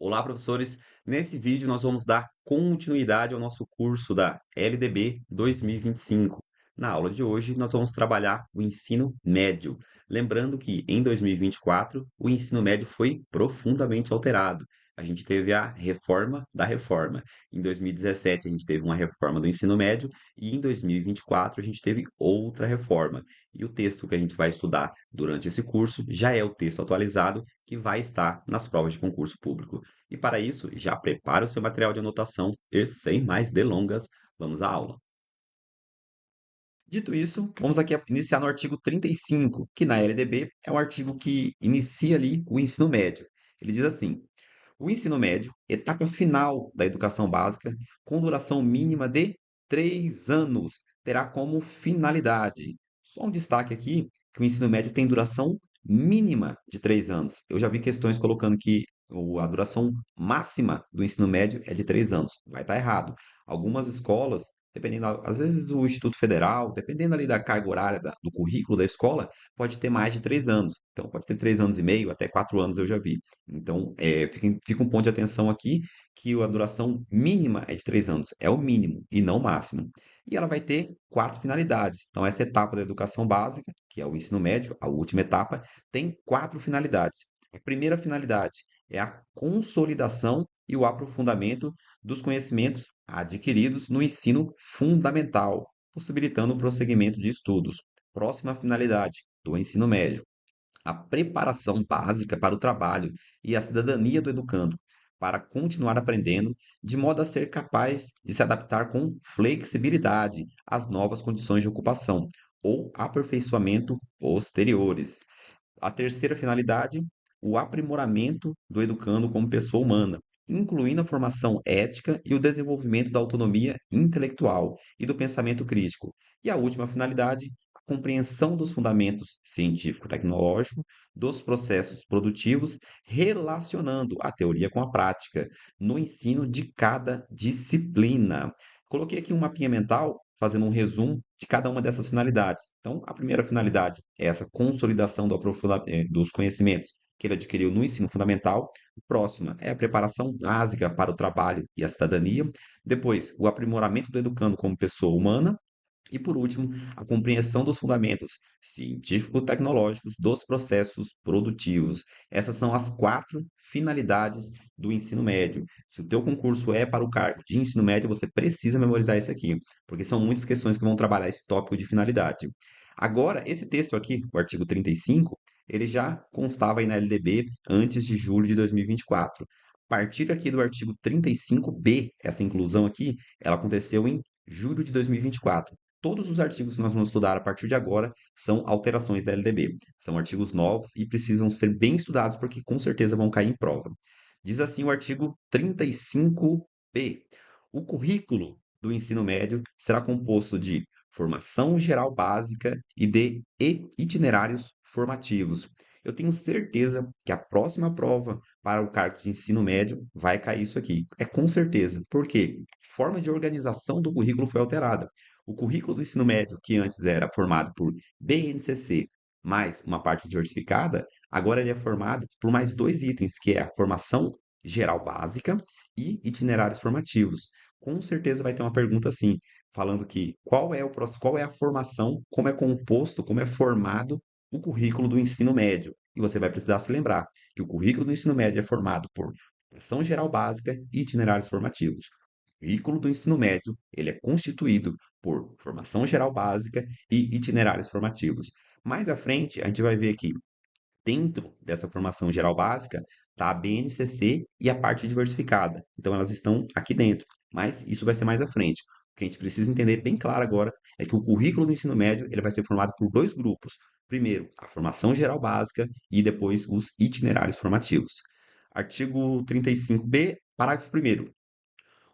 Olá, professores! Nesse vídeo, nós vamos dar continuidade ao nosso curso da LDB 2025. Na aula de hoje, nós vamos trabalhar o ensino médio. Lembrando que em 2024, o ensino médio foi profundamente alterado. A gente teve a reforma da reforma. Em 2017, a gente teve uma reforma do ensino médio e em 2024, a gente teve outra reforma. E o texto que a gente vai estudar durante esse curso já é o texto atualizado que vai estar nas provas de concurso público. E para isso, já prepare o seu material de anotação e, sem mais delongas, vamos à aula. Dito isso, vamos aqui iniciar no artigo 35, que na LDB é um artigo que inicia ali o ensino médio. Ele diz assim: o ensino médio, etapa final da educação básica, com duração mínima de 3 anos, terá como finalidade. Só um destaque aqui, que o ensino médio tem duração mínima de 3 anos. Eu já vi questões colocando que a duração máxima do ensino médio é de 3 anos. Vai estar errado. Algumas escolas, dependendo, às vezes o Instituto Federal, dependendo ali da carga horária do currículo da escola, pode ter mais de 3 anos. Então, pode ter 3 anos e meio, até 4 anos eu já vi. Então, fica um ponto de atenção aqui que a duração mínima é de 3 anos, é o mínimo e não o máximo. E ela vai ter 4 finalidades. Então, essa etapa da educação básica, que é o ensino médio, a última etapa, tem 4 finalidades. A primeira finalidade é a consolidação e o aprofundamento dos conhecimentos adquiridos no ensino fundamental, possibilitando o prosseguimento de estudos. Próxima finalidade do ensino médio: a preparação básica para o trabalho e a cidadania do educando, para continuar aprendendo, de modo a ser capaz de se adaptar com flexibilidade às novas condições de ocupação ou aperfeiçoamento posteriores. A terceira finalidade, o aprimoramento do educando como pessoa humana, incluindo a formação ética e o desenvolvimento da autonomia intelectual e do pensamento crítico. E a última finalidade, a compreensão dos fundamentos científico-tecnológico dos processos produtivos, relacionando a teoria com a prática no ensino de cada disciplina. Coloquei aqui um mapinha mental fazendo um resumo de cada uma dessas finalidades. Então, a primeira finalidade é essa consolidação dos conhecimentos que ele adquiriu no ensino fundamental. A próxima é a preparação básica para o trabalho e a cidadania. Depois, o aprimoramento do educando como pessoa humana. E, por último, a compreensão dos fundamentos científico-tecnológicos dos processos produtivos. Essas são as 4 finalidades do ensino médio. Se o teu concurso é para o cargo de ensino médio, você precisa memorizar isso aqui, porque são muitas questões que vão trabalhar esse tópico de finalidade. Agora, esse texto aqui, o artigo 35, ele já constava aí na LDB antes de julho de 2024. A partir aqui do artigo 35B, essa inclusão aqui, ela aconteceu em julho de 2024. Todos os artigos que nós vamos estudar a partir de agora são alterações da LDB. São artigos novos e precisam ser bem estudados porque com certeza vão cair em prova. Diz assim o artigo 35b. O currículo do ensino médio será composto de formação geral básica e de itinerários formativos. Eu tenho certeza que a próxima prova para o cargo de ensino médio vai cair isso aqui. É com certeza. Por quê? A forma de organização do currículo foi alterada. O currículo do ensino médio, que antes era formado por BNCC mais uma parte diversificada, agora ele é formado por mais 2 itens, que é a formação geral básica e itinerários formativos. Com certeza vai ter uma pergunta assim, falando que qual é a formação, como é composto, como é formado o currículo do ensino médio. E você vai precisar se lembrar que o currículo do ensino médio é formado por formação geral básica e itinerários formativos. O currículo do ensino médio, ele é constituído por formação geral básica e itinerários formativos. Mais à frente, a gente vai ver que dentro dessa formação geral básica está a BNCC e a parte diversificada. Então, elas estão aqui dentro, mas isso vai ser mais à frente. O que a gente precisa entender bem claro agora é que o currículo do ensino médio ele vai ser formado por 2 grupos. Primeiro, a formação geral básica e depois os itinerários formativos. Artigo 35b, parágrafo 1º.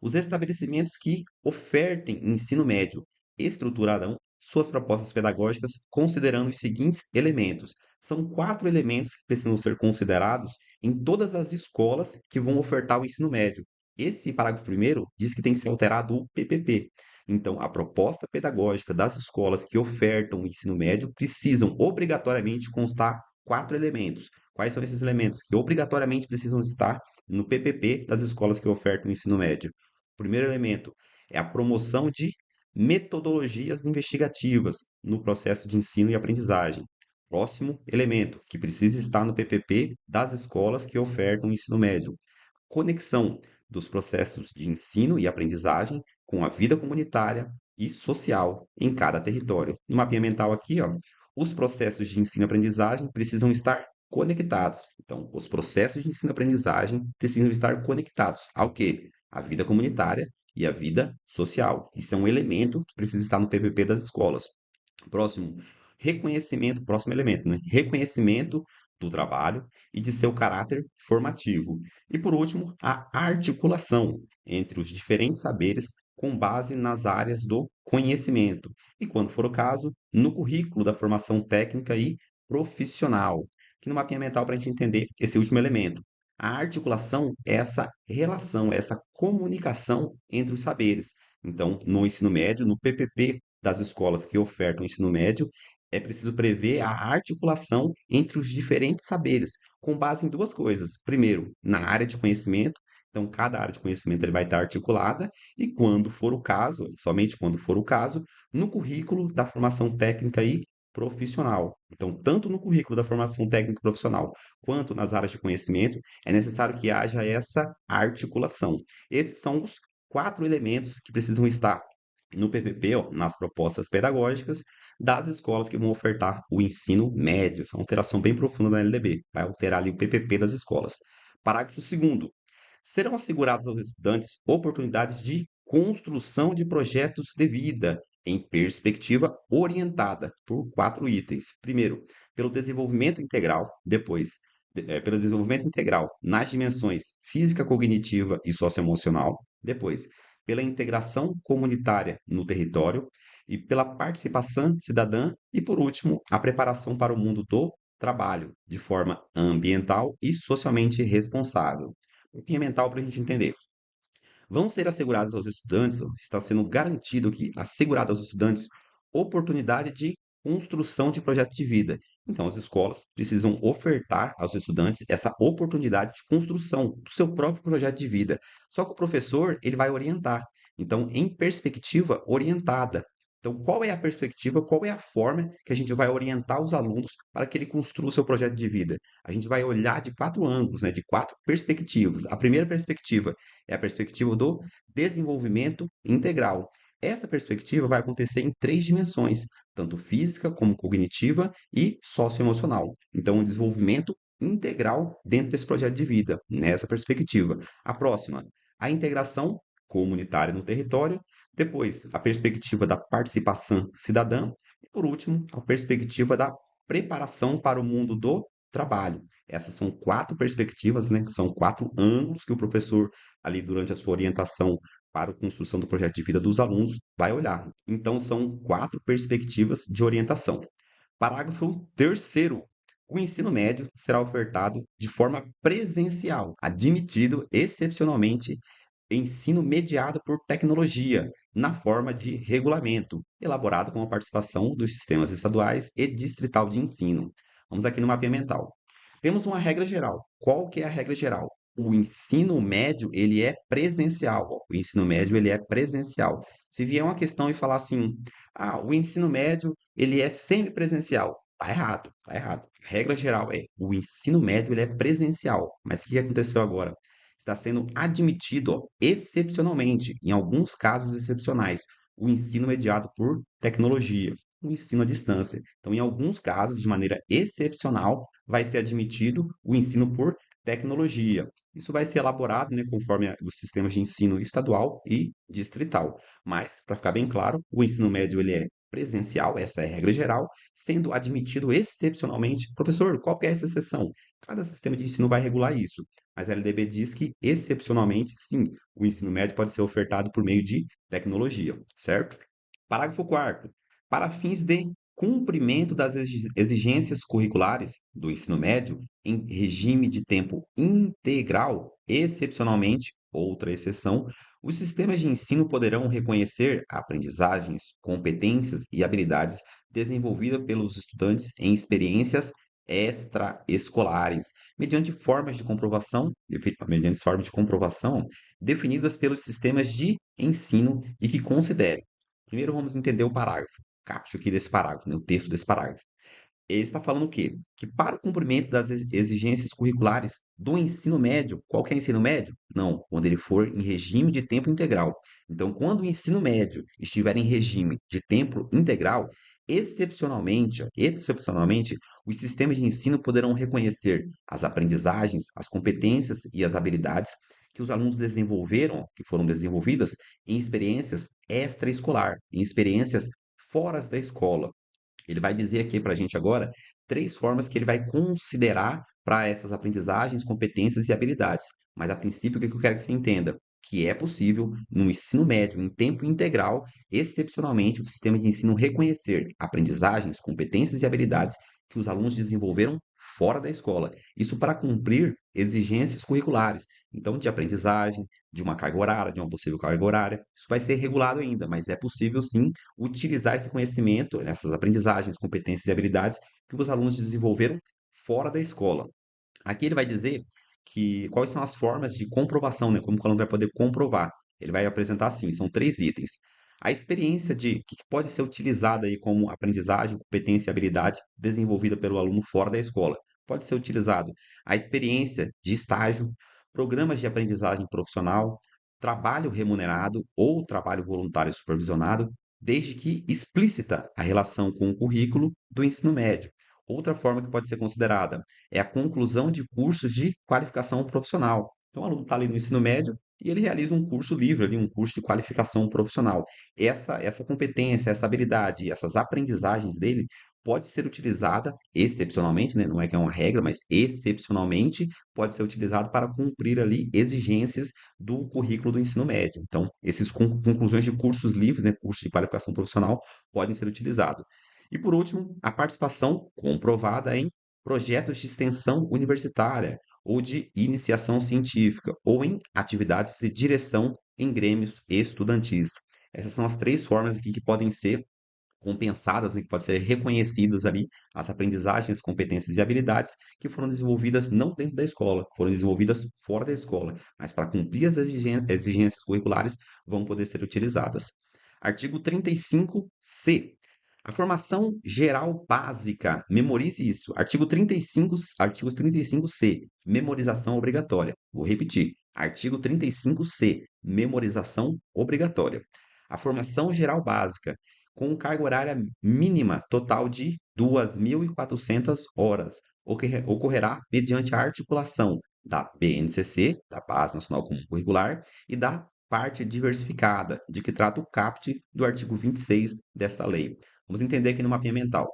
Os estabelecimentos que ofertem ensino médio estruturarão suas propostas pedagógicas considerando os seguintes elementos. São 4 elementos que precisam ser considerados em todas as escolas que vão ofertar o ensino médio. Esse parágrafo primeiro diz que tem que ser alterado o PPP. Então, a proposta pedagógica das escolas que ofertam o ensino médio precisam obrigatoriamente constar 4 elementos. Quais são esses elementos que obrigatoriamente precisam estar no PPP das escolas que ofertam o ensino médio. O primeiro elemento é a promoção de metodologias investigativas no processo de ensino e aprendizagem. Próximo elemento que precisa estar no PPP das escolas que ofertam o ensino médio: conexão dos processos de ensino e aprendizagem com a vida comunitária e social em cada território. No mapinha mental aqui, ó, os processos de ensino e aprendizagem precisam estar conectados. Então, os processos de ensino e aprendizagem precisam estar conectados ao quê? A vida comunitária e a vida social. Isso é um elemento que precisa estar no PPP das escolas. Próximo, reconhecimento, próximo elemento, né? Reconhecimento do trabalho e de seu caráter formativo. E por último, a articulação entre os diferentes saberes com base nas áreas do conhecimento. E quando for o caso, no currículo da formação técnica e profissional. Aqui no mapinha mental para a gente entender esse último elemento. A articulação é essa relação, é essa comunicação entre os saberes. Então, no ensino médio, no PPP das escolas que ofertam ensino médio, é preciso prever a articulação entre os diferentes saberes, com base em duas coisas. Primeiro, na área de conhecimento, então cada área de conhecimento ele vai estar articulada, e quando for o caso, somente quando for o caso, no currículo da formação técnica e profissional. Então, tanto no currículo da formação técnica e profissional, quanto nas áreas de conhecimento, é necessário que haja essa articulação. Esses são os quatro elementos que precisam estar no PPP, ó, nas propostas pedagógicas das escolas que vão ofertar o ensino médio. Isso é uma alteração bem profunda da LDB. Vai alterar ali o PPP das escolas. Parágrafo segundo. Serão assegurados aos estudantes oportunidades de construção de projetos de vida em perspectiva orientada por quatro itens. Primeiro, pelo desenvolvimento integral. Depois, pelo desenvolvimento integral nas dimensões física, cognitiva e socioemocional. Depois, pela integração comunitária no território e pela participação cidadã e, por último, a preparação para o mundo do trabalho de forma ambiental e socialmente responsável. Um pouquinho mental para a gente entender. Vão ser assegurados aos estudantes, está sendo garantido que assegurado aos estudantes oportunidade de construção de projeto de vida. Então, as escolas precisam ofertar aos estudantes essa oportunidade de construção do seu próprio projeto de vida. Só que o professor, ele vai orientar. Então, em perspectiva orientada. Então, qual é a perspectiva, qual é a forma que a gente vai orientar os alunos para que ele construa o seu projeto de vida? A gente vai olhar de quatro ângulos, né, de quatro perspectivas. A primeira perspectiva é a perspectiva do desenvolvimento integral. Essa perspectiva vai acontecer em três dimensões, tanto física como cognitiva e socioemocional. Então, o desenvolvimento integral dentro desse projeto de vida, nessa perspectiva. A próxima, a integração comunitária no território. Depois, a perspectiva da participação cidadã. E, por último, a perspectiva da preparação para o mundo do trabalho. Essas são quatro perspectivas, né? São quatro ângulos que o professor, ali durante a sua orientação para a construção do projeto de vida dos alunos, vai olhar. Então, são quatro perspectivas de orientação. Parágrafo terceiro. O ensino médio será ofertado de forma presencial, admitido excepcionalmente ensino mediado por tecnologia, na forma de regulamento, elaborado com a participação dos sistemas estaduais e distrital de ensino. Vamos aqui no mapinha mental. Temos uma regra geral. Qual que é a regra geral? O ensino médio, ele é presencial. Ó. O ensino médio, ele é presencial. Se vier uma questão e falar assim, o ensino médio, ele é semipresencial. Tá errado, tá errado. A regra geral é, o ensino médio, ele é presencial. Mas o que aconteceu agora? Está sendo admitido, ó, excepcionalmente, em alguns casos excepcionais, o ensino mediado por tecnologia, o ensino à distância. Então, em alguns casos, de maneira excepcional, vai ser admitido o ensino por tecnologia. Isso vai ser elaborado, né, conforme os sistemas de ensino estadual e distrital. Mas, para ficar bem claro, o ensino médio ele é presencial, essa é a regra geral, sendo admitido excepcionalmente. Professor, qual que é essa exceção? Cada sistema de ensino vai regular isso, mas a LDB diz que, excepcionalmente, sim, o ensino médio pode ser ofertado por meio de tecnologia, certo? Parágrafo 4º. Para fins de cumprimento das exigências curriculares do ensino médio em regime de tempo integral, excepcionalmente, outra exceção, os sistemas de ensino poderão reconhecer aprendizagens, competências e habilidades desenvolvidas pelos estudantes em experiências extraescolares, mediante formas de comprovação definidas pelos sistemas de ensino e que considerem. Primeiro vamos entender o parágrafo, caput aqui desse parágrafo, né, o texto desse parágrafo. Ele está falando o quê? Que para o cumprimento das exigências curriculares do ensino médio, qual que é o ensino médio? Não, quando ele for em regime de tempo integral. Então, quando o ensino médio estiver em regime de tempo integral, excepcionalmente, os sistemas de ensino poderão reconhecer as aprendizagens, as competências e as habilidades que os alunos desenvolveram, que foram desenvolvidas em experiências extraescolar, em experiências fora da escola. Ele vai dizer aqui para a gente agora três formas que ele vai considerar para essas aprendizagens, competências e habilidades. Mas a princípio, o que eu quero que você entenda? Que é possível, no ensino médio, em tempo integral, excepcionalmente, o sistema de ensino reconhecer aprendizagens, competências e habilidades que os alunos desenvolveram fora da escola. Isso para cumprir exigências curriculares. Então, de aprendizagem, de uma carga horária, de uma possível carga horária. Isso vai ser regulado ainda, mas é possível sim utilizar esse conhecimento, essas aprendizagens, competências e habilidades que os alunos desenvolveram fora da escola. Aqui ele vai dizer que quais são as formas de comprovação, né? Como o aluno vai poder comprovar. Ele vai apresentar assim, são três itens. A experiência de que pode ser utilizada aí como aprendizagem, competência e habilidade desenvolvida pelo aluno fora da escola. Pode ser utilizado a experiência de estágio, programas de aprendizagem profissional, trabalho remunerado ou trabalho voluntário supervisionado, desde que explícita a relação com o currículo do ensino médio. Outra forma que pode ser considerada é a conclusão de cursos de qualificação profissional. Então, o aluno está ali no ensino médio e ele realiza um curso livre, ali, um curso de qualificação profissional. Essa competência, essa habilidade, essas aprendizagens dele pode ser utilizada excepcionalmente, né? Não é que é uma regra, mas excepcionalmente pode ser utilizado para cumprir ali exigências do currículo do ensino médio. Então, esses conclusões de cursos livres, né, cursos de qualificação profissional, podem ser utilizados. E por último, a participação comprovada em projetos de extensão universitária ou de iniciação científica ou em atividades de direção em grêmios estudantis. Essas são as três formas aqui que podem ser compensadas, né, que podem ser reconhecidas ali as aprendizagens, competências e habilidades que foram desenvolvidas não dentro da escola, foram desenvolvidas fora da escola, mas para cumprir as exigências curriculares vão poder ser utilizadas. Artigo 35C. A formação geral básica, memorize isso. Artigo 35C, memorização obrigatória. Vou repetir. Artigo 35C, memorização obrigatória. A formação geral básica com carga horária mínima total de 2.400 horas. Ocorrerá mediante a articulação da BNCC, da Base Nacional Comum Curricular, e da parte diversificada, de que trata o caput do artigo 26 dessa lei. Vamos entender aqui no mapinha mental.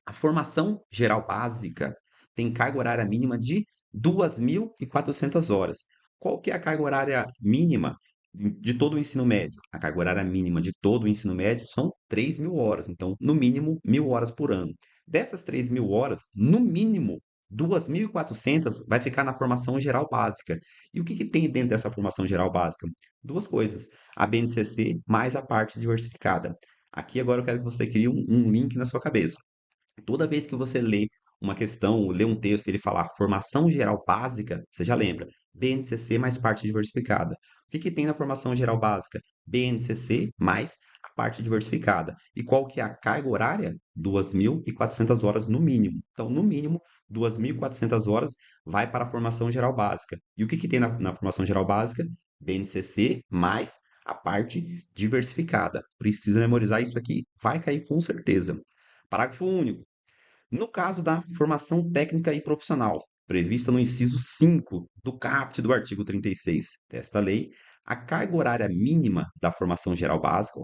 A formação geral básica tem carga horária mínima de 2.400 horas. Qual que é a carga horária mínima de todo o ensino médio? A carga horária mínima de todo o ensino médio são 3.000 horas. Então, no mínimo, 1.000 horas por ano. Dessas 3.000 horas, no mínimo, 2.400 vai ficar na formação geral básica. E o que tem dentro dessa formação geral básica? Duas coisas. A BNCC mais a parte diversificada. Aqui agora eu quero que você crie um link na sua cabeça. Toda vez que você lê uma questão, lê um texto e ele falar formação geral básica, você já lembra. BNCC mais parte diversificada. O que tem na formação geral básica? BNCC mais a parte diversificada. E qual que é a carga horária? 2.400 horas no mínimo. Então, no mínimo, 2.400 horas vai para a formação geral básica. E o que tem na formação geral básica? BNCC mais a parte diversificada. Precisa memorizar isso aqui, vai cair com certeza. Parágrafo único. No caso da formação técnica e profissional, prevista no inciso 5 do caput do artigo 36 desta lei, a carga horária mínima da formação geral básica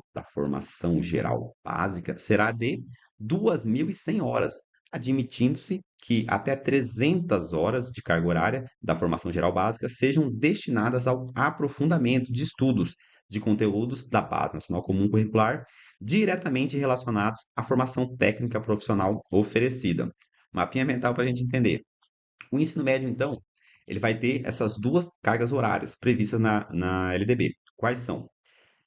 será de 2.100 horas, admitindo-se que até 300 horas de carga horária da formação geral básica sejam destinadas ao aprofundamento de estudos de conteúdos da Base Nacional Comum Curricular diretamente relacionados à formação técnica profissional oferecida. Mapinha mental para a gente entender. O ensino médio, então, ele vai ter essas duas cargas horárias previstas na LDB. Quais são?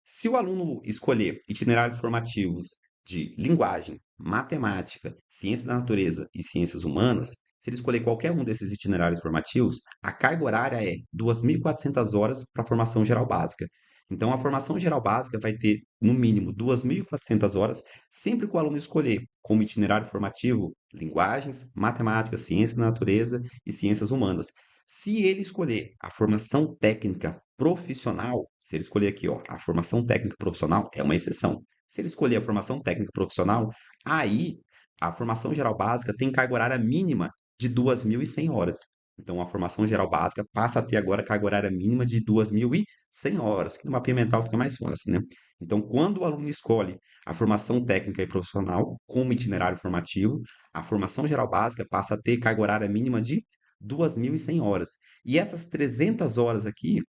Se o aluno escolher itinerários formativos de linguagem, matemática, ciência da natureza e ciências humanas, se ele escolher qualquer um desses itinerários formativos, a carga horária é 2.400 horas para a formação geral básica. Então, a formação geral básica vai ter, no mínimo, 2.400 horas, sempre que o aluno escolher como itinerário formativo linguagens, matemática, ciência da natureza e ciências humanas. Se ele escolher a formação técnica profissional, se ele escolher aqui, ó, a formação técnica profissional é uma exceção. Se ele escolher a formação técnica profissional, aí a formação geral básica tem carga horária mínima de 2.100 horas. Então, a formação geral básica passa a ter agora carga horária mínima de 2.100 horas, que no mapeamento mental fica mais fácil, né? Então, quando o aluno escolhe a formação técnica e profissional como itinerário formativo, a formação geral básica passa a ter carga horária mínima de 2.100 horas. E essas 300 horas aqui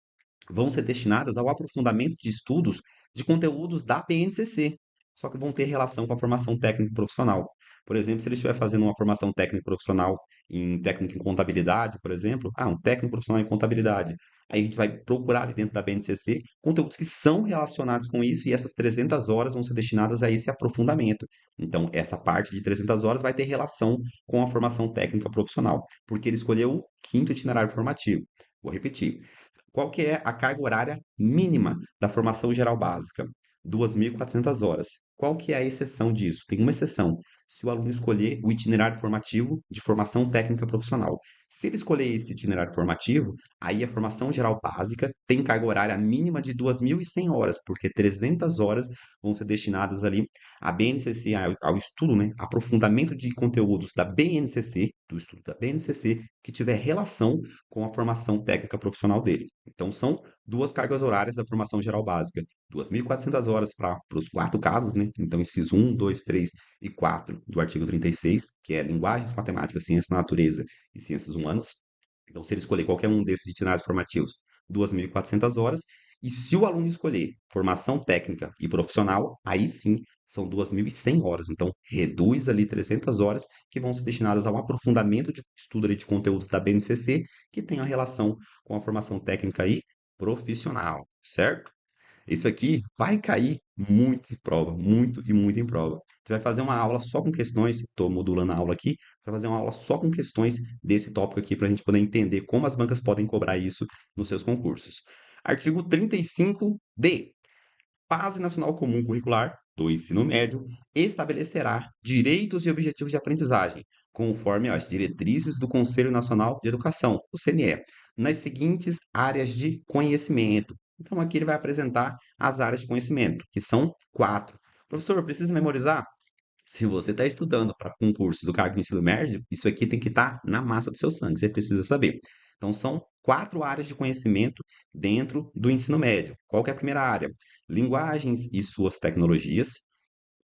vão ser destinadas ao aprofundamento de estudos de conteúdos da PNCC, só que vão ter relação com a formação técnica profissional. Por exemplo, se ele estiver fazendo uma formação técnica profissional em técnico em contabilidade, por exemplo, um técnico profissional em contabilidade. Aí a gente vai procurar ali dentro da BNCC conteúdos que são relacionados com isso e essas 300 horas vão ser destinadas a esse aprofundamento. Então, essa parte de 300 horas vai ter relação com a formação técnica profissional, porque ele escolheu o quinto itinerário formativo. Vou repetir. Qual que é a carga horária mínima da formação geral básica? 2.400 horas. Qual que é a exceção disso? Tem uma exceção. Se o aluno escolher o itinerário formativo de formação técnica profissional. Se ele escolher esse itinerário formativo, aí a formação geral básica tem carga horária mínima de 2.100 horas, porque 300 horas vão ser destinadas ali à BNCC, ao estudo, né? Aprofundamento de conteúdos da BNCC, do estudo da BNCC, que tiver relação com a formação técnica profissional dele. Então, são duas cargas horárias da formação geral básica. 2.400 horas para os quatro casos, né? Então, inciso 1, 2, 3 e 4 do artigo 36, que é linguagens, matemática, ciência da natureza e ciências humanas. Então, se ele escolher qualquer um desses itinerários formativos, 2.400 horas. E se o aluno escolher formação técnica e profissional, aí sim são 2.100 horas. Então, reduz ali 300 horas que vão ser destinadas ao aprofundamento de estudo ali de conteúdos da BNCC, que tem a relação com a formação técnica e profissional, certo? Isso aqui vai cair muito em prova, muito e muito em prova. Você vai fazer uma aula só com questões, estou modulando a aula aqui, vai fazer uma aula só com questões desse tópico aqui para a gente poder entender como as bancas podem cobrar isso nos seus concursos. Artigo 35D. Base Nacional Comum Curricular do Ensino Médio estabelecerá direitos e objetivos de aprendizagem, conforme as diretrizes do Conselho Nacional de Educação, o CNE, nas seguintes áreas de conhecimento. Então, aqui ele vai apresentar as áreas de conhecimento, que são quatro. Professor, precisa memorizar? Se você está estudando para concurso do cargo de ensino médio, isso aqui tem que estar na massa do seu sangue, você precisa saber. Então, são quatro áreas de conhecimento dentro do ensino médio. Qual que é a primeira área? Linguagens e suas tecnologias.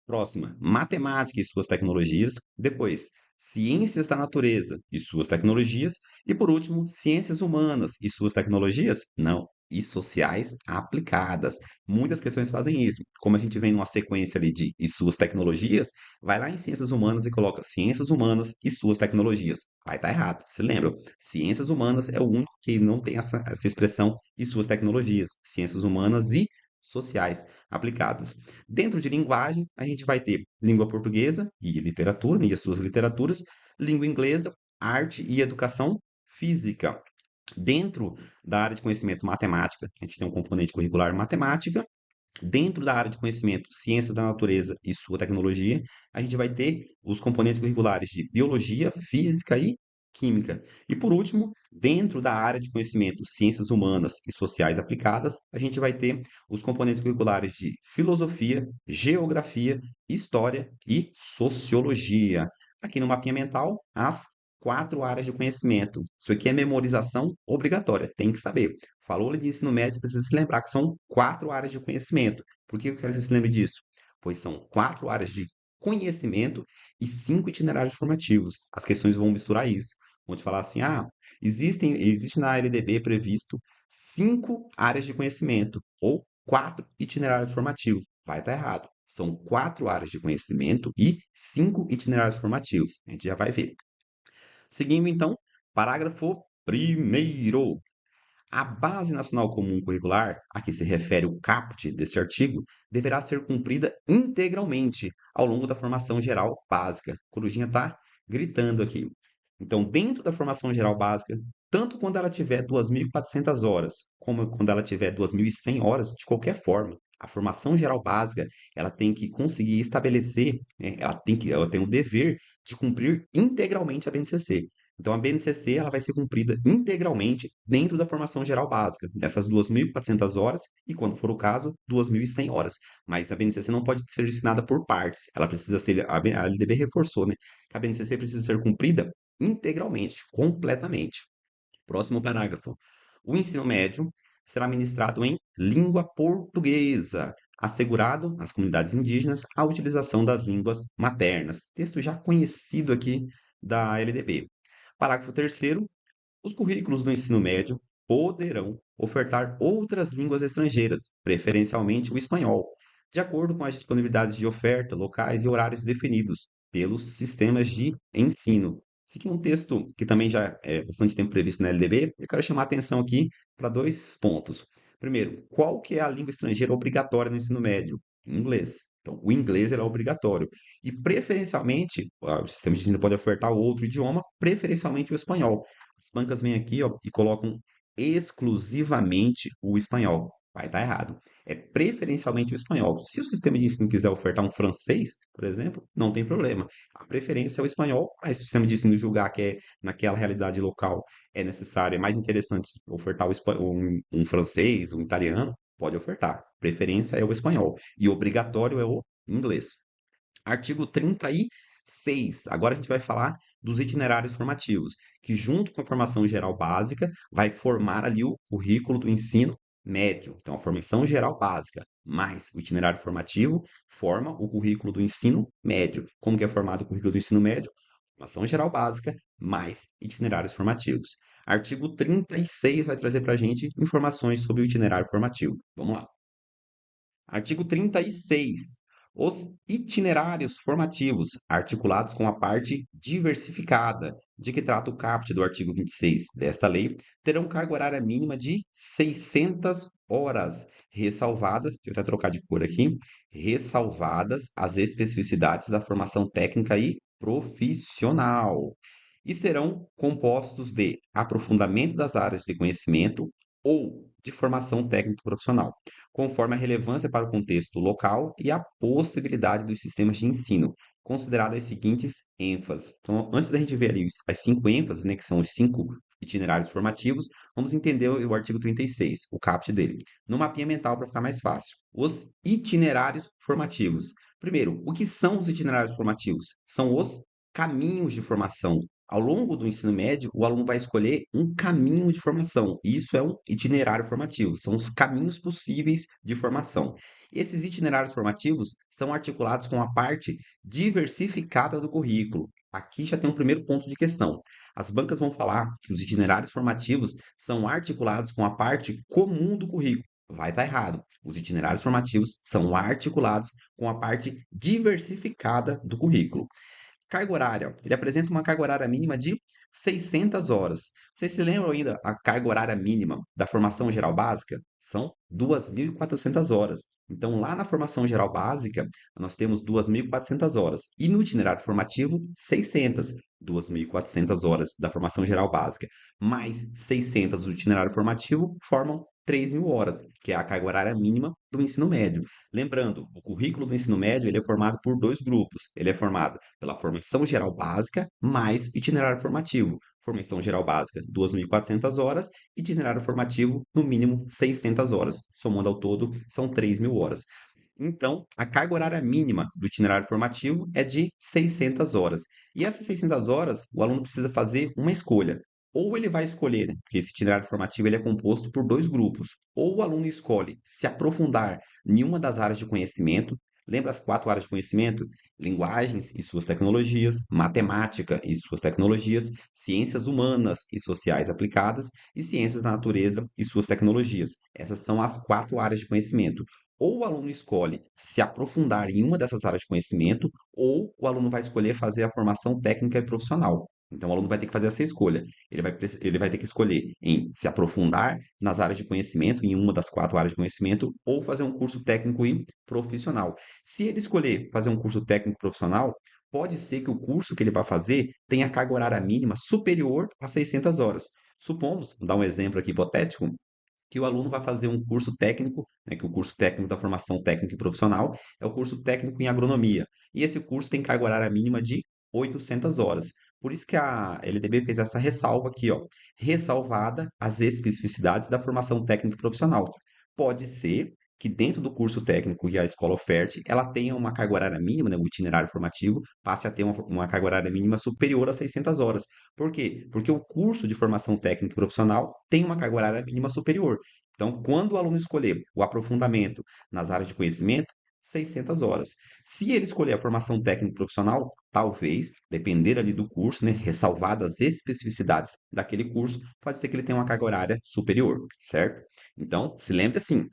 Próxima, matemática e suas tecnologias. Depois, ciências da natureza e suas tecnologias. E por último, ciências humanas e suas tecnologias? Não, e sociais aplicadas. Muitas questões fazem isso. Como a gente vem numa sequência ali de e suas tecnologias, vai lá em ciências humanas e coloca ciências humanas e suas tecnologias. Vai estar errado. Se lembra? Ciências humanas é o único que não tem essa expressão e suas tecnologias. Ciências humanas e sociais aplicadas. Dentro de linguagem, a gente vai ter língua portuguesa e literatura, né, e as suas literaturas, língua inglesa, arte e educação física. Dentro da área de conhecimento matemática, a gente tem um componente curricular matemática. Dentro da área de conhecimento ciências da natureza e sua tecnologia, a gente vai ter os componentes curriculares de biologia, física e química. E por último, dentro da área de conhecimento ciências humanas e sociais aplicadas, a gente vai ter os componentes curriculares de filosofia, geografia, história e sociologia. Aqui no mapinha mental, as quatro áreas de conhecimento. Isso aqui é memorização obrigatória, tem que saber. Falou de ensino médio, você precisa se lembrar que são quatro áreas de conhecimento. Por que eu quero que você se lembre disso? Pois são quatro áreas de conhecimento e cinco itinerários formativos. As questões vão misturar isso. Vão te falar assim, existe na LDB previsto cinco áreas de conhecimento ou quatro itinerários formativos. Vai estar errado. São quatro áreas de conhecimento e cinco itinerários formativos. A gente já vai ver. Seguindo, então, parágrafo primeiro. A Base Nacional Comum Curricular, a que se refere o caput deste artigo, deverá ser cumprida integralmente ao longo da formação geral básica. A corujinha está gritando aqui. Então, dentro da formação geral básica, tanto quando ela tiver 2.400 horas, como quando ela tiver 2.100 horas, de qualquer forma, a formação geral básica, ela tem que conseguir estabelecer, né, ela tem o dever de cumprir integralmente a BNCC. Então, a BNCC ela vai ser cumprida integralmente dentro da formação geral básica, dessas 2.400 horas e, quando for o caso, 2.100 horas. Mas a BNCC não pode ser ensinada por partes. Ela precisa ser, a LDB reforçou, né? Que a BNCC precisa ser cumprida integralmente, completamente. Próximo parágrafo. O ensino médio será ministrado em língua portuguesa, assegurado às comunidades indígenas a utilização das línguas maternas. Texto já conhecido aqui da LDB. Parágrafo terceiro. Os currículos do ensino médio poderão ofertar outras línguas estrangeiras, preferencialmente o espanhol, de acordo com as disponibilidades de oferta, locais e horários definidos pelos sistemas de ensino. Esse aqui é um texto que também já é bastante tempo previsto na LDB. Eu quero chamar a atenção aqui para dois pontos. Primeiro, qual que é a língua estrangeira obrigatória no ensino médio? Inglês. Então, o inglês ele é obrigatório. E, preferencialmente, o sistema de ensino pode ofertar outro idioma, preferencialmente o espanhol. As bancas vêm aqui, ó, e colocam exclusivamente o espanhol. Vai estar errado. É preferencialmente o espanhol. Se o sistema de ensino quiser ofertar um francês, por exemplo, não tem problema. A preferência é o espanhol, mas se o sistema de ensino julgar que é naquela realidade local é necessário, é mais interessante ofertar um francês, um italiano, pode ofertar. Preferência é o espanhol. E obrigatório é o inglês. Artigo 36. Agora a gente vai falar dos itinerários formativos, que junto com a formação geral básica, vai formar ali o currículo do ensino médio. Então, a formação geral básica mais o itinerário formativo forma o currículo do ensino médio. Como que é formado o currículo do ensino médio? Formação geral básica mais itinerários formativos. Artigo 36 vai trazer para a gente informações sobre o itinerário formativo. Vamos lá. Artigo 36. Os itinerários formativos, articulados com a parte diversificada, de que trata o caput do artigo 26 desta lei, terão carga horária mínima de 600 horas, ressalvadas, deixa eu até trocar de cor aqui, ressalvadas as especificidades da formação técnica e profissional. E serão compostos de aprofundamento das áreas de conhecimento ou de formação técnico profissional conforme a relevância para o contexto local e a possibilidade dos sistemas de ensino, consideradas as seguintes ênfases. Então, antes da gente ver ali as 5 ênfases, né, que são os 5 itinerários formativos, vamos entender o artigo 36, o caput dele. No mapinha mental para ficar mais fácil. Os itinerários formativos. Primeiro, o que são os itinerários formativos? São os caminhos de formação. Ao longo do ensino médio, o aluno vai escolher um caminho de formação. Isso é um itinerário formativo, são os caminhos possíveis de formação. Esses itinerários formativos são articulados com a parte diversificada do currículo. Aqui já tem um primeiro ponto de questão. As bancas vão falar que os itinerários formativos são articulados com a parte comum do currículo. Vai estar errado. Os itinerários formativos são articulados com a parte diversificada do currículo. Carga horária. Ele apresenta uma carga horária mínima de 600 horas. Vocês se lembram ainda a carga horária mínima da formação geral básica? São 2.400 horas. Então, lá na formação geral básica, nós temos 2.400 horas. E no itinerário formativo, 600. 2.400 horas da formação geral básica, mais 600 do itinerário formativo, formam 3.000 horas, que é a carga horária mínima do ensino médio. Lembrando, o currículo do ensino médio ele é formado por dois grupos. Ele é formado pela formação geral básica mais itinerário formativo. Formação geral básica, 2.400 horas, itinerário formativo, no mínimo 600 horas. Somando ao todo, são 3.000 horas. Então, a carga horária mínima do itinerário formativo é de 600 horas. E essas 600 horas, o aluno precisa fazer uma escolha. Ou ele vai escolher, né, porque esse itinerário formativo ele é composto por dois grupos. Ou o aluno escolhe se aprofundar em uma das áreas de conhecimento. Lembra as 4 áreas de conhecimento? Linguagens e suas tecnologias, matemática e suas tecnologias, ciências humanas e sociais aplicadas e ciências da natureza e suas tecnologias. Essas são as 4 áreas de conhecimento. Ou o aluno escolhe se aprofundar em uma dessas áreas de conhecimento, ou o aluno vai escolher fazer a formação técnica e profissional. Então, o aluno vai ter que fazer essa escolha. Ele vai ter que escolher em se aprofundar nas áreas de conhecimento, em uma das 4 áreas de conhecimento, ou fazer um curso técnico e profissional. Se ele escolher fazer um curso técnico profissional, pode ser que o curso que ele vai fazer tenha carga horária mínima superior a 600 horas. Supomos, vou dar um exemplo aqui hipotético, que o aluno vai fazer um curso técnico, né, que o curso técnico da formação técnica e profissional é o curso técnico em agronomia. E esse curso tem carga horária mínima de 800 horas. Por isso que a LDB fez essa ressalva aqui, ó, ressalvada as especificidades da formação técnica e profissional. Pode ser que dentro do curso técnico que a escola oferte, ela tenha uma carga horária mínima, né, o itinerário formativo, passe a ter uma carga horária mínima superior a 600 horas. Por quê? Porque o curso de formação técnica e profissional tem uma carga horária mínima superior. Então, quando o aluno escolher o aprofundamento nas áreas de conhecimento, 600 horas. Se ele escolher a formação técnica profissional, talvez, depender ali do curso, né, ressalvadas as especificidades daquele curso, pode ser que ele tenha uma carga horária superior, certo? Então, se lembre assim,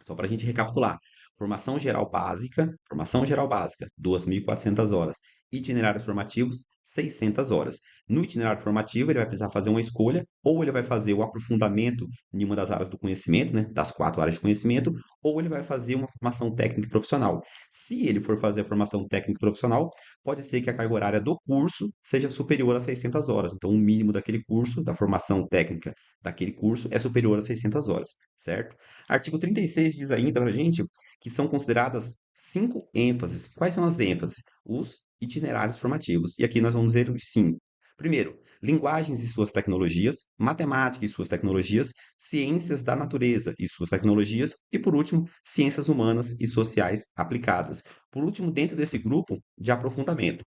só para a gente recapitular. Formação geral básica, 2.400 horas. Itinerários formativos, 600 horas. No itinerário formativo, ele vai precisar fazer uma escolha, ou ele vai fazer o aprofundamento em uma das áreas do conhecimento, né, das 4 áreas de conhecimento, ou ele vai fazer uma formação técnica e profissional. Se ele for fazer a formação técnica e profissional, pode ser que a carga horária do curso seja superior a 600 horas. Então, o mínimo daquele curso, da formação técnica daquele curso, é superior a 600 horas, certo? Artigo 36 diz ainda para a gente que são consideradas 5 ênfases. Quais são as ênfases? Os itinerários formativos. E aqui nós vamos ver os 5. Primeiro, linguagens e suas tecnologias, matemática e suas tecnologias, ciências da natureza e suas tecnologias, e por último, ciências humanas e sociais aplicadas. Por último, dentro desse grupo de aprofundamento.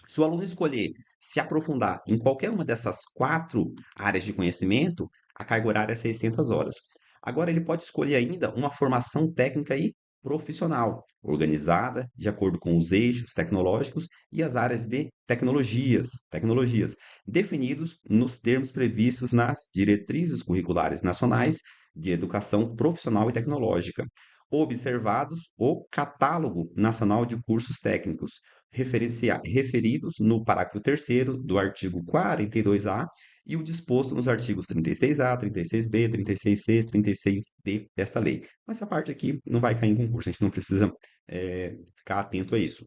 Se o aluno escolher se aprofundar em qualquer uma dessas 4 áreas de conhecimento, a carga horária é 600 horas. Agora, ele pode escolher ainda uma formação técnica e profissional, organizada de acordo com os eixos tecnológicos e as áreas de tecnologias definidos nos termos previstos nas diretrizes curriculares nacionais de educação profissional e tecnológica, observados o Catálogo Nacional de Cursos Técnicos, referidos no parágrafo 3º do artigo 42A e o disposto nos artigos 36A, 36B, 36C, 36D desta lei. Mas essa parte aqui não vai cair em concurso, a gente não precisa ficar atento a isso.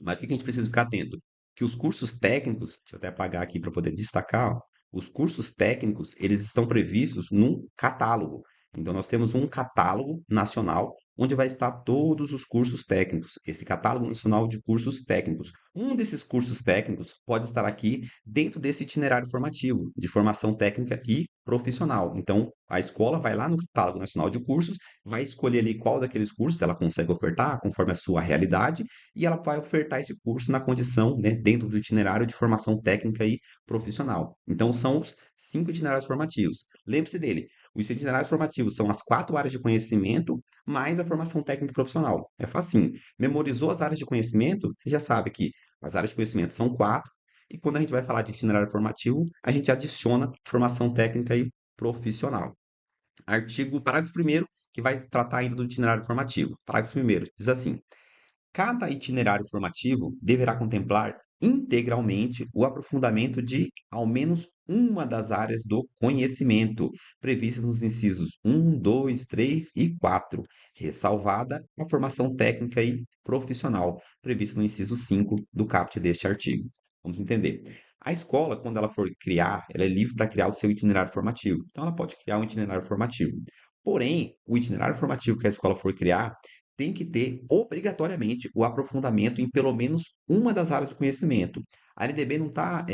Mas o que a gente precisa ficar atento? Que os cursos técnicos, deixa eu até apagar aqui para poder destacar, ó, os cursos técnicos, eles estão previstos num catálogo. Então, nós temos um catálogo nacional onde vai estar todos os cursos técnicos, esse catálogo nacional de cursos técnicos. Um desses cursos técnicos pode estar aqui dentro desse itinerário formativo, de formação técnica e profissional. Então, a escola vai lá no catálogo nacional de cursos, vai escolher ali qual daqueles cursos ela consegue ofertar, conforme a sua realidade, e ela vai ofertar esse curso na condição, né, dentro do itinerário de formação técnica e profissional. Então, são os 5 itinerários formativos. Lembre-se dele. Os itinerários formativos são as 4 áreas de conhecimento mais a formação técnica e profissional. É facinho. Memorizou as áreas de conhecimento, você já sabe que as áreas de conhecimento são 4, e quando a gente vai falar de itinerário formativo, a gente adiciona formação técnica e profissional. Parágrafo primeiro, que vai tratar ainda do itinerário formativo. Parágrafo primeiro diz assim: cada itinerário formativo deverá contemplar integralmente o aprofundamento de ao menos uma das áreas do conhecimento previstas nos incisos 1, 2, 3 e 4, ressalvada a formação técnica e profissional prevista no inciso 5 do caput deste artigo. Vamos entender. A escola, quando ela for criar, ela é livre para criar o seu itinerário formativo. Então, ela pode criar um itinerário formativo. Porém, o itinerário formativo que a escola for criar tem que ter obrigatoriamente o aprofundamento em pelo menos uma das áreas do conhecimento. A LDB não está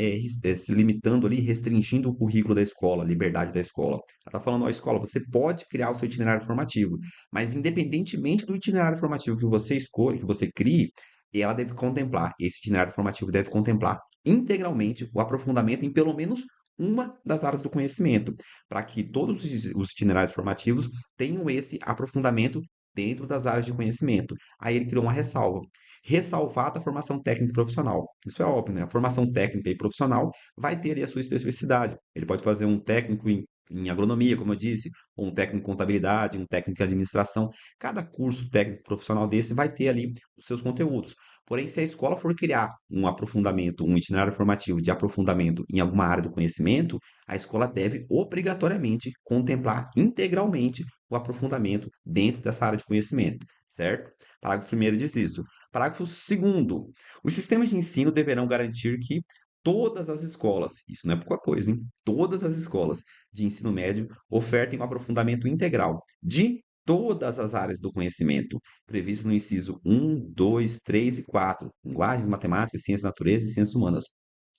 se limitando ali, restringindo o currículo da escola, a liberdade da escola. Ela está falando, ó, escola, você pode criar o seu itinerário formativo, mas independentemente do itinerário formativo que você escolha, que você crie, ela deve contemplar, esse itinerário formativo deve contemplar integralmente o aprofundamento em pelo menos uma das áreas do conhecimento, para que todos os itinerários formativos tenham esse aprofundamento dentro das áreas de conhecimento. Aí ele criou uma ressalva. Ressalvada a formação técnica e profissional. Isso é óbvio, né? A formação técnica e profissional vai ter ali a sua especificidade. Ele pode fazer um técnico em em agronomia, como eu disse, ou um técnico em contabilidade, um técnico em administração. Cada curso técnico profissional desse vai ter ali os seus conteúdos. Porém, se a escola for criar um aprofundamento, um itinerário formativo de aprofundamento em alguma área do conhecimento, a escola deve obrigatoriamente contemplar integralmente o aprofundamento dentro dessa área de conhecimento, certo? Parágrafo primeiro diz isso. Parágrafo segundo, os sistemas de ensino deverão garantir que todas as escolas, isso não é pouca coisa, hein? Todas as escolas de ensino médio ofertem um aprofundamento integral de todas as áreas do conhecimento, previsto no inciso um, 2, 3 e 4, linguagens, matemática, ciências da natureza e ciências humanas,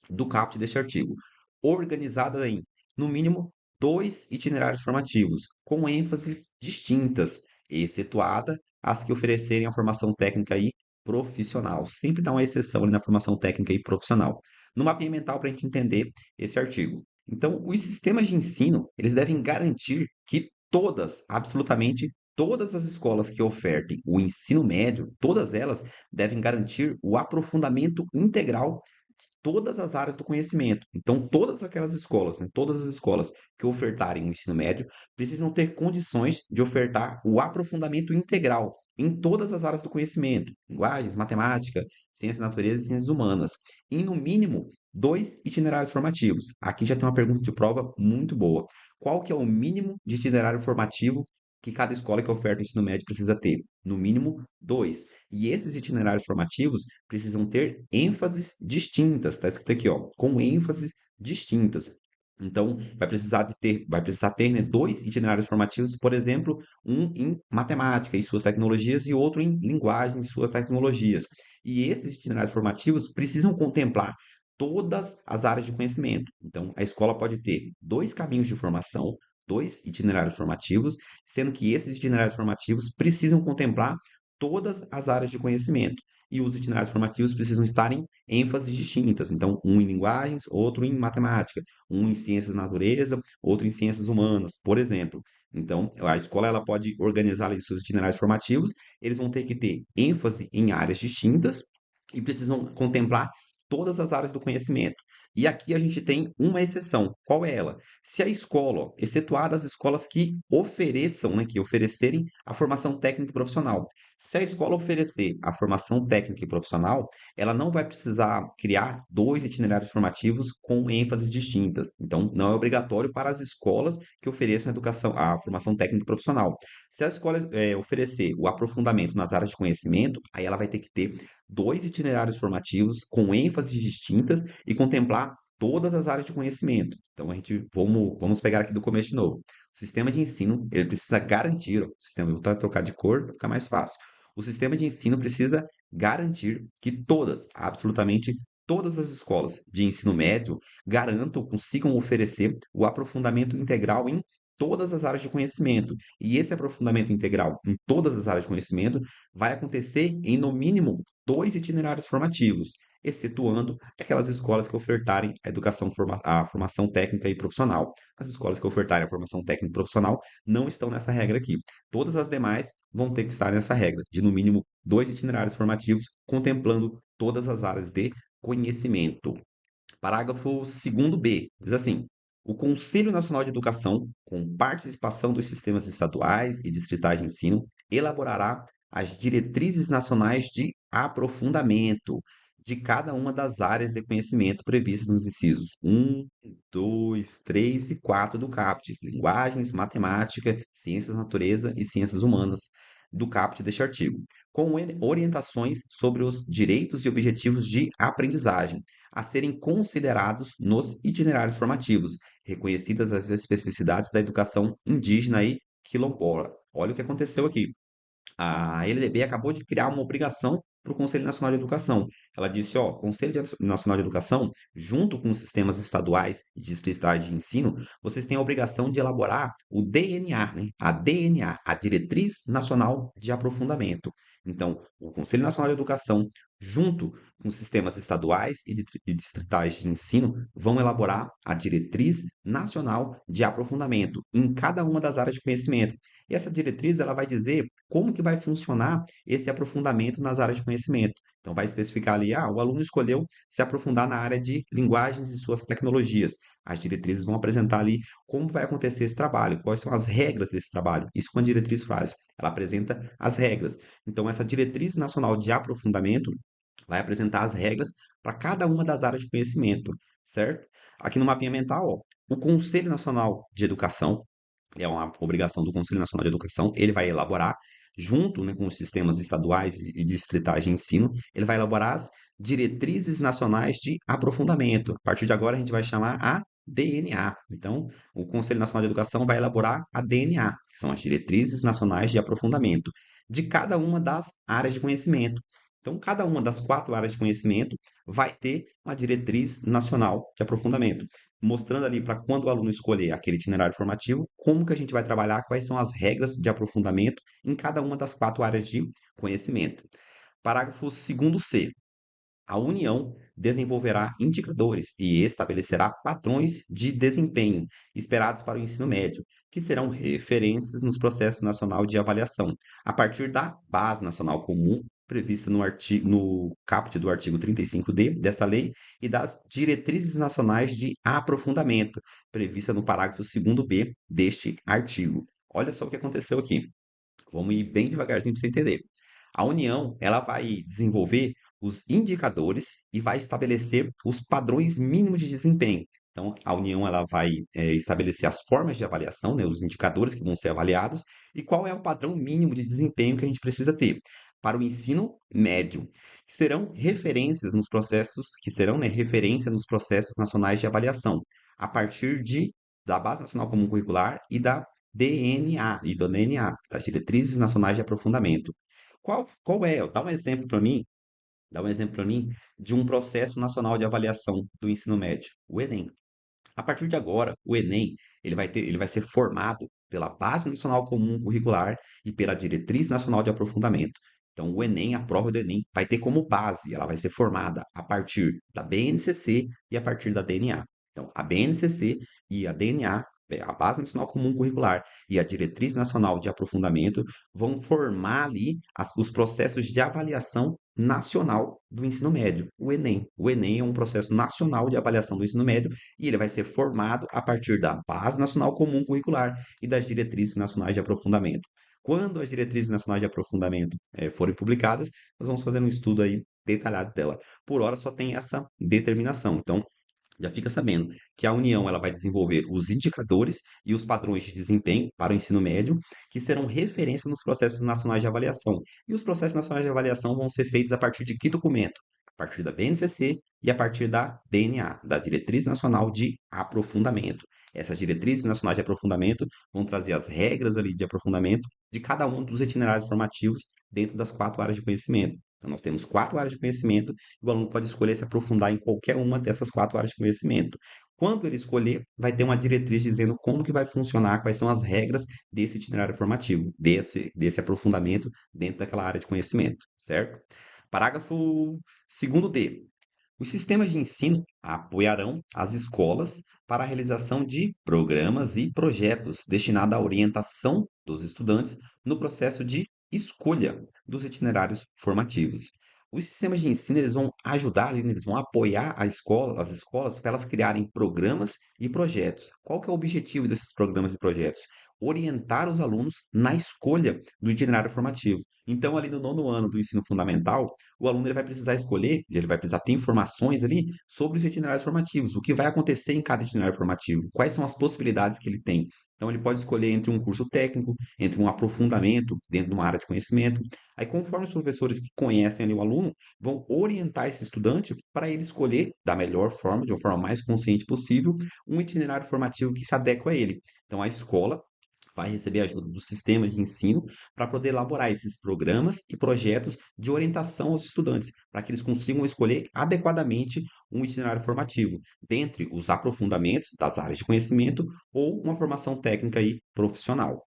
do caput deste artigo, organizada em, no mínimo, dois itinerários formativos, com ênfases distintas, excetuada as que oferecerem a formação técnica e profissional. Sempre dá uma exceção ali na formação técnica e profissional. No mapinha mental, para a gente entender esse artigo. Então, os sistemas de ensino, eles devem garantir que todas, absolutamente todas as escolas que ofertem o ensino médio, todas elas devem garantir o aprofundamento integral todas as áreas do conhecimento. Então, todas aquelas escolas, né, todas as escolas que ofertarem o ensino médio precisam ter condições de ofertar o aprofundamento integral em todas as áreas do conhecimento, linguagens, matemática, ciências da natureza e ciências humanas, em no mínimo dois itinerários formativos. Aqui já tem uma pergunta de prova muito boa. Qual que é o mínimo de itinerário formativo que cada escola que oferta o ensino médio precisa ter? No mínimo dois. E esses itinerários formativos precisam ter ênfases distintas, está escrito aqui, ó, com ênfases distintas. Então, vai precisar ter, né, dois itinerários formativos, por exemplo, um em matemática e suas tecnologias e outro em linguagem e suas tecnologias. E esses itinerários formativos precisam contemplar todas as áreas de conhecimento. Então, a escola pode ter dois caminhos de formação, dois itinerários formativos, sendo que esses itinerários formativos precisam contemplar todas as áreas de conhecimento. E os itinerários formativos precisam estar em ênfases distintas. Então, um em linguagens, outro em matemática, um em ciências da natureza, outro em ciências humanas, por exemplo. Então, a escola ela pode organizar ali seus itinerários formativos, eles vão ter que ter ênfase em áreas distintas e precisam contemplar todas as áreas do conhecimento. E aqui a gente tem uma exceção. Qual é ela? Se a escola, ó, excetuadas as escolas que ofereçam, né, que oferecerem a formação técnica e profissional. Se a escola oferecer a formação técnica e profissional, ela não vai precisar criar dois itinerários formativos com ênfases distintas. Então, não é obrigatório para as escolas que ofereçam a formação técnica e profissional. Se a escola oferecer o aprofundamento nas áreas de conhecimento, aí ela vai ter que ter dois itinerários formativos com ênfases distintas e contemplar todas as áreas de conhecimento. Então, vamos pegar aqui do começo de novo. O sistema de ensino, ele precisa garantir, ó, o sistema, eu vou trocar de cor para ficar mais fácil. O sistema de ensino precisa garantir que todas, absolutamente todas as escolas de ensino médio garantam, consigam oferecer o aprofundamento integral em todas as áreas de conhecimento. E esse aprofundamento integral em todas as áreas de conhecimento vai acontecer em, no mínimo, dois itinerários formativos, excetuando aquelas escolas que ofertarem a formação técnica e profissional. As escolas que ofertarem a formação técnica e profissional não estão nessa regra aqui. Todas as demais vão ter que estar nessa regra, de no mínimo dois itinerários formativos, contemplando todas as áreas de conhecimento. Parágrafo segundo B, diz assim: o Conselho Nacional de Educação, com participação dos sistemas estaduais e distritais de ensino, elaborará as diretrizes nacionais de aprofundamento de cada uma das áreas de conhecimento previstas nos incisos um, 2, 3 e 4 do CAPT, linguagens, matemática, ciências da natureza e ciências humanas, do CAPT deste artigo, com orientações sobre os direitos e objetivos de aprendizagem a serem considerados nos itinerários formativos, reconhecidas as especificidades da educação indígena e quilombola. Olha o que aconteceu aqui. A LDB acabou de criar uma obrigação para o Conselho Nacional de Educação. Ela disse, ó, Nacional de Educação, junto com os sistemas estaduais e distritais de ensino, vocês têm a obrigação de elaborar o DNA, né? A DNA, a Diretriz Nacional de Aprofundamento. Então, o Conselho Nacional de Educação, junto com os sistemas estaduais e distritais de ensino, vão elaborar a Diretriz Nacional de Aprofundamento em cada uma das áreas de conhecimento. E essa diretriz ela vai dizer como que vai funcionar esse aprofundamento nas áreas de conhecimento. Então, vai especificar ali, o aluno escolheu se aprofundar na área de linguagens e suas tecnologias. As diretrizes vão apresentar ali como vai acontecer esse trabalho, quais são as regras desse trabalho. Isso que uma diretriz faz, ela apresenta as regras. Então, essa diretriz nacional de aprofundamento vai apresentar as regras para cada uma das áreas de conhecimento, certo? Aqui no mapinha mental, ó, o Conselho Nacional de Educação, é uma obrigação do Conselho Nacional de Educação, ele vai elaborar, junto, né, com os sistemas estaduais e distritais de ensino, ele vai elaborar as diretrizes nacionais de aprofundamento. A partir de agora, a gente vai chamar a DNA. Então, o Conselho Nacional de Educação vai elaborar a DNA, que são as diretrizes nacionais de aprofundamento, de cada uma das áreas de conhecimento. Então, cada uma das 4 áreas de conhecimento vai ter uma diretriz nacional de aprofundamento, mostrando ali para quando o aluno escolher aquele itinerário formativo, como que a gente vai trabalhar, quais são as regras de aprofundamento em cada uma das 4 áreas de conhecimento. Parágrafo 2º-C. A União desenvolverá indicadores e estabelecerá padrões de desempenho esperados para o ensino médio, que serão referências nos processos nacional de avaliação, a partir da Base Nacional Comum, prevista no caput do artigo 35D dessa lei, e das diretrizes nacionais de aprofundamento, prevista no parágrafo 2º-B deste artigo. Olha só o que aconteceu aqui. Vamos ir bem devagarzinho para você entender. A União, ela vai desenvolver os indicadores e vai estabelecer os padrões mínimos de desempenho. Então, a União, ela vai estabelecer as formas de avaliação, né, os indicadores que vão ser avaliados e qual é o padrão mínimo de desempenho que a gente precisa ter para o ensino médio, que serão referências nos processos, que serão, né, referência nos processos nacionais de avaliação, a partir da Base Nacional Comum Curricular e da DNA e do DNA, das Diretrizes Nacionais de Aprofundamento. Qual é? Dá um exemplo para mim de um processo nacional de avaliação do ensino médio, o Enem. A partir de agora, o Enem, ele vai ser formado pela Base Nacional Comum Curricular e pela Diretriz Nacional de Aprofundamento. Então, o Enem, a prova do Enem, vai ter como base, ela vai ser formada a partir da BNCC e a partir da DNA. Então, a BNCC e a DNA, a Base Nacional Comum Curricular e a Diretriz Nacional de Aprofundamento, vão formar ali os processos de avaliação nacional do ensino médio, o Enem. O Enem é um processo nacional de avaliação do ensino médio e ele vai ser formado a partir da Base Nacional Comum Curricular e das Diretrizes Nacionais de Aprofundamento. Quando as Diretrizes Nacionais de Aprofundamento forem publicadas, nós vamos fazer um estudo aí detalhado dela. Por hora só tem essa determinação. Então, já fica sabendo que a União ela vai desenvolver os indicadores e os padrões de desempenho para o ensino médio, que serão referência nos processos nacionais de avaliação. E os processos nacionais de avaliação vão ser feitos a partir de que documento? A partir da BNCC e a partir da DNA, da Diretriz Nacional de Aprofundamento. Essas diretrizes nacionais de aprofundamento vão trazer as regras ali de aprofundamento de cada um dos itinerários formativos dentro das 4 áreas de conhecimento. Então, nós temos 4 áreas de conhecimento e o aluno pode escolher se aprofundar em qualquer uma dessas 4 áreas de conhecimento. Quando ele escolher, vai ter uma diretriz dizendo como que vai funcionar, quais são as regras desse itinerário formativo, desse aprofundamento dentro daquela área de conhecimento, certo? Parágrafo 2º-D. Os sistemas de ensino apoiarão as escolas para a realização de programas e projetos destinados à orientação dos estudantes no processo de escolha dos itinerários formativos. Os sistemas de ensino eles vão ajudar, ali, né, eles vão apoiar as escolas para elas criarem programas e projetos. Qual que é o objetivo desses programas e projetos? Orientar os alunos na escolha do itinerário formativo. Então, ali no nono ano do ensino fundamental, o aluno ele vai precisar escolher, ele vai precisar ter informações ali sobre os itinerários formativos, o que vai acontecer em cada itinerário formativo, quais são as possibilidades que ele tem. Então, ele pode escolher entre um curso técnico, entre um aprofundamento dentro de uma área de conhecimento. Aí, conforme os professores que conhecem ali o aluno, vão orientar esse estudante para ele escolher da melhor forma, de uma forma mais consciente possível, um itinerário formativo que se adequa a ele. Então, a escola vai receber ajuda do sistema de ensino para poder elaborar esses programas e projetos de orientação aos estudantes, para que eles consigam escolher adequadamente um itinerário formativo, dentre os aprofundamentos das áreas de conhecimento ou uma formação técnica e profissional.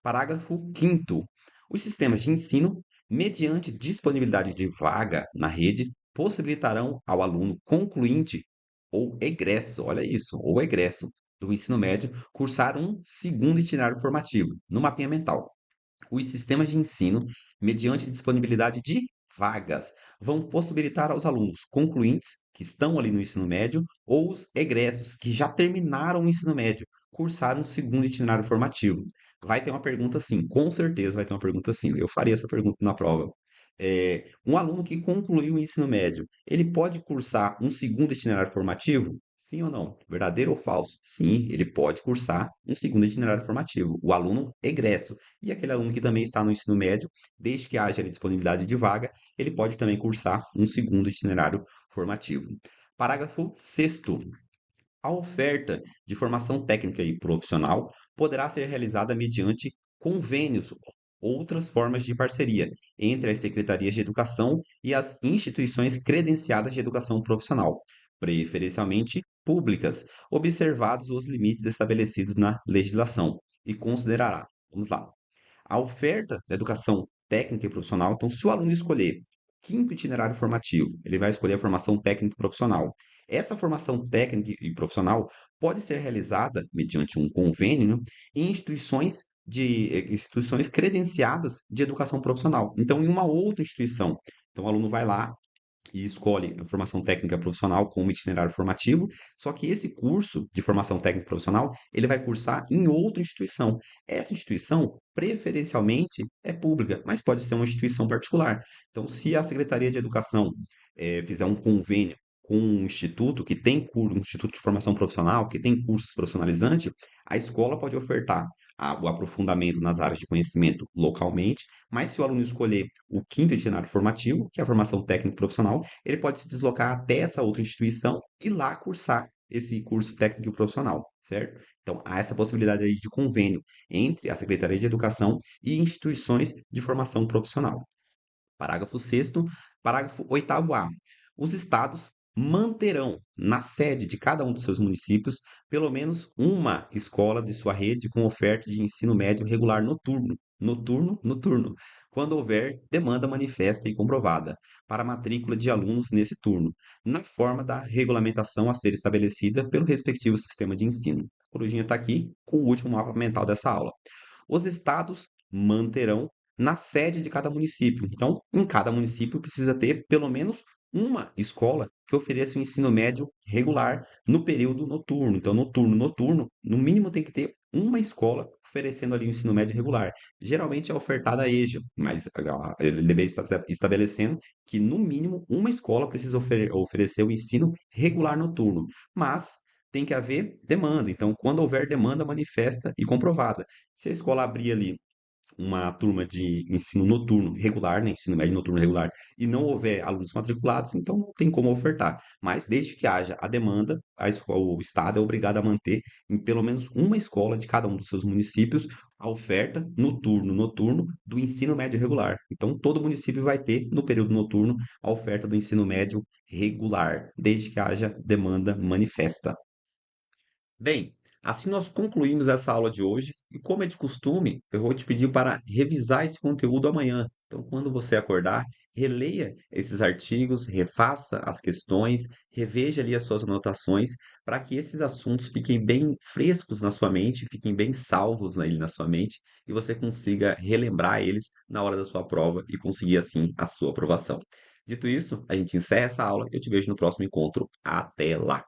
Parágrafo 5º. Os sistemas de ensino, mediante disponibilidade de vaga na rede, possibilitarão ao aluno concluinte ou egresso, olha isso, ou egresso, do ensino médio cursar um segundo itinerário formativo, no mapinha mental. Os sistemas de ensino, mediante disponibilidade de vagas vão possibilitar aos alunos concluintes, que estão ali no ensino médio, ou os egressos, que já terminaram o ensino médio, cursar um segundo itinerário formativo. Vai ter uma pergunta sim, com certeza vai ter uma pergunta sim. Eu faria essa pergunta na prova. Um aluno que concluiu o ensino médio, ele pode cursar um segundo itinerário formativo? Sim ou não? Verdadeiro ou falso? Sim, ele pode cursar um segundo itinerário formativo. O aluno egresso. E aquele aluno que também está no ensino médio, desde que haja ali disponibilidade de vaga, ele pode também cursar um segundo itinerário formativo. Parágrafo sexto. A oferta de formação técnica e profissional poderá ser realizada mediante convênios, outras formas de parceria entre as secretarias de educação e as instituições credenciadas de educação profissional, preferencialmente públicas, observados os limites estabelecidos na legislação, e considerará, vamos lá, a oferta da educação técnica e profissional. Então, se o aluno escolher quinto itinerário formativo, ele vai escolher a formação técnica e profissional. Essa formação técnica e profissional pode ser realizada mediante um convênio, né, em instituições credenciadas de educação profissional. Então, em uma outra instituição. Então, o aluno vai lá e escolhe a formação técnica profissional como itinerário formativo, só que esse curso de formação técnica profissional, ele vai cursar em outra instituição. Essa instituição, preferencialmente, é pública, mas pode ser uma instituição particular. Então, se a Secretaria de Educação fizer um convênio com um instituto que tem curso, um instituto de formação profissional, que tem cursos profissionalizantes, a escola pode ofertar o aprofundamento nas áreas de conhecimento localmente, mas se o aluno escolher o quinto itinerário formativo, que é a formação técnico profissional, ele pode se deslocar até essa outra instituição e lá cursar esse curso técnico profissional, certo? Então, há essa possibilidade aí de convênio entre a Secretaria de Educação e instituições de formação profissional. Parágrafo sexto, parágrafo oitavo A. Os estados manterão na sede de cada um dos seus municípios pelo menos uma escola de sua rede com oferta de ensino médio regular noturno, noturno, quando houver demanda manifesta e comprovada para a matrícula de alunos nesse turno, na forma da regulamentação a ser estabelecida pelo respectivo sistema de ensino. A corujinha está aqui com o último mapa mental dessa aula. Os estados manterão na sede de cada município. Então, em cada município precisa ter pelo menos uma escola que ofereça o ensino médio regular no período noturno. Então, noturno, no mínimo tem que ter uma escola oferecendo ali o ensino médio regular. Geralmente é ofertada a EJA, mas ele deve estar estabelecendo que no mínimo uma escola precisa oferecer o ensino regular noturno. Mas tem que haver demanda. Então, quando houver demanda manifesta e comprovada. Se a escola abrir ali uma turma de ensino noturno regular, né, ensino médio noturno regular, e não houver alunos matriculados, então não tem como ofertar. Mas desde que haja a demanda, o Estado é obrigado a manter em pelo menos uma escola de cada um dos seus municípios a oferta noturno do ensino médio regular. Então todo município vai ter no período noturno a oferta do ensino médio regular, desde que haja demanda manifesta. Bem, assim nós concluímos essa aula de hoje e, como é de costume, eu vou te pedir para revisar esse conteúdo amanhã. Então, quando você acordar, releia esses artigos, refaça as questões, reveja ali as suas anotações, para que esses assuntos fiquem bem frescos na sua mente, fiquem bem salvos aí na sua mente e você consiga relembrar eles na hora da sua prova e conseguir assim a sua aprovação. Dito isso, a gente encerra essa aula e eu te vejo no próximo encontro. Até lá!